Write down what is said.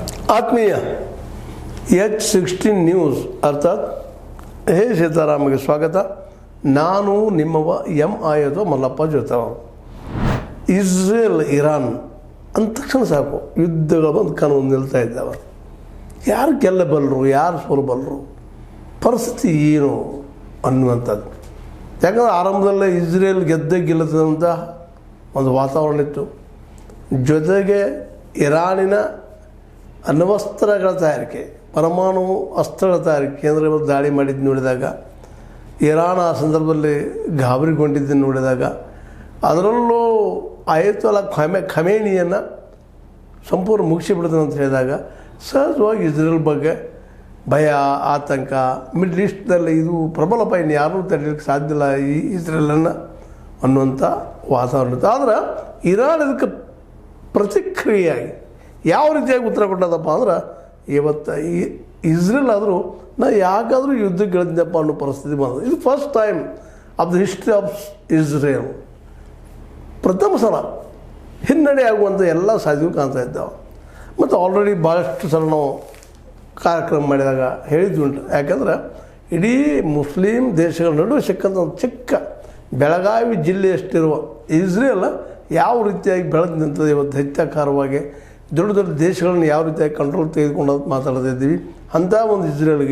ಆತ್ಮೀಯ H16 news ಅರ್ಥಾತ್ ಹೇ ಸೀತಾರಾಮಗೆ ಸ್ವಾಗತ. ನಾನು ನಿಮ್ಮವ MI ಮಲ್ಲಪ್ಪ ಜೋತವರು. ಇಸ್ರೇಲ್ ಇರಾನ್ ಅಂದ ತಕ್ಷಣ ಸಾಕು ಯುದ್ಧಗಳು ಬಂದು ಕನವು ನಿಲ್ತಾ ಇದ್ದಾವೆ. ಯಾರು ಗೆಲ್ಲಬಲ್ಲರು, ಯಾರು ಸೋಲಬಲ್ಲರು, ಪರಿಸ್ಥಿತಿ ಏನು ಅನ್ನುವಂಥದ್ದು. ಯಾಕಂದರೆ ಆರಂಭದಲ್ಲೇ ಇಸ್ರೇಲ್ ಗೆಲ್ಲದಂಥ ಒಂದು ವಾತಾವರಣ ಇತ್ತು. ಜೊತೆಗೆ ಇರಾನಿನ ಅಣ್ವಸ್ತ್ರಗಳ ತಯಾರಿಕೆ, ಪರಮಾಣು ಅಸ್ತ್ರಗಳ ತಯಾರಿಕೆ ಕೇಂದ್ರಗಳು ದಾಳಿ ಮಾಡಿದ್ದು ನೋಡಿದಾಗ, ಇರಾನ್ ಆ ಸಂದರ್ಭದಲ್ಲಿ ಗಾಬರಿಗೊಂಡಿದ್ದನ್ನು ನೋಡಿದಾಗ, ಅದರಲ್ಲೂ ಆಯತುಲ್ಲಾ ಖಮೇನಿಯನ್ನು ಸಂಪೂರ್ಣ ಮುಗಿಸಿಬಿಡ್ತಾನೆ ಅಂತ ಹೇಳಿದಾಗ ಸಹಜವಾಗಿ ಇಸ್ರೇಲ್ ಬಗ್ಗೆ ಭಯ, ಆತಂಕ, ಮಿಡ್ಲ್ ಈಸ್ಟ್ನಲ್ಲಿ ಇದು ಪ್ರಬಲ ಇನ್ನು ಯಾರೂ ತಡೆಯಲಿಕ್ಕೆ ಸಾಧ್ಯ ಇಲ್ಲ ಈ ಇಸ್ರೇಲನ್ನು ಅನ್ನುವಂಥ ವಾತಾವರಣ ಇತ್ತು. ಆದರೆ ಇರಾನ್ ಇದಕ್ಕೆ ಪ್ರತಿಕ್ರಿಯೆಯಾಗಿ ಯಾವ ರೀತಿಯಾಗಿ ಉತ್ತರ ಕೊಟ್ಟದಪ್ಪ ಅಂದ್ರೆ, ಇವತ್ತು ಇಸ್ರೇಲ್ ಆದರೂ ನಾ ಯಾಕಾದರೂ ಯುದ್ಧ ಗೆಳೆದಪ್ಪ ಅನ್ನೋ ಪರಿಸ್ಥಿತಿ ಬಂದದ್ದು. ಇದು first time of the history of Israel. ಪ್ರಥಮ ಸಲ ಹಿನ್ನಡೆ ಆಗುವಂಥ ಎಲ್ಲ ಸಾಧ್ಯಗಳು ಕಾಣ್ತಾ ಇದ್ದಾವೆ. ಮತ್ತು ಆಲ್ರೆಡಿ ಭಾಳಷ್ಟು ಸಲ ನಾವು ಕಾರ್ಯಕ್ರಮ ಮಾಡಿದಾಗ ಹೇಳಿದ್ವಿ ಉಂಟು. ಯಾಕಂದ್ರೆ ಇಡೀ ಮುಸ್ಲಿಂ ದೇಶಗಳ ನಡುವೆ ಸಿಕ್ಕಂಥ ಒಂದು ಚಿಕ್ಕ ಬೆಳಗಾವಿ ಜಿಲ್ಲೆಯಷ್ಟಿರುವ ಇಸ್ರೇಲ್ ಯಾವ ರೀತಿಯಾಗಿ ಬೆಳೆದು ನಿಂತದೆ ಇವತ್ತು ಹೆಚ್ಚಾಕಾರವಾಗಿ ದೊಡ್ಡ ದೊಡ್ಡ ದೇಶಗಳನ್ನು ಯಾವ ರೀತಿಯಾಗಿ ಕಂಟ್ರೋಲ್ ತೆಗೆದುಕೊಂಡು ಮಾತಾಡ್ತಾ ಇದ್ದೀವಿ. ಅಂಥ ಒಂದು ಇಸ್ರೇಲ್ಗೆ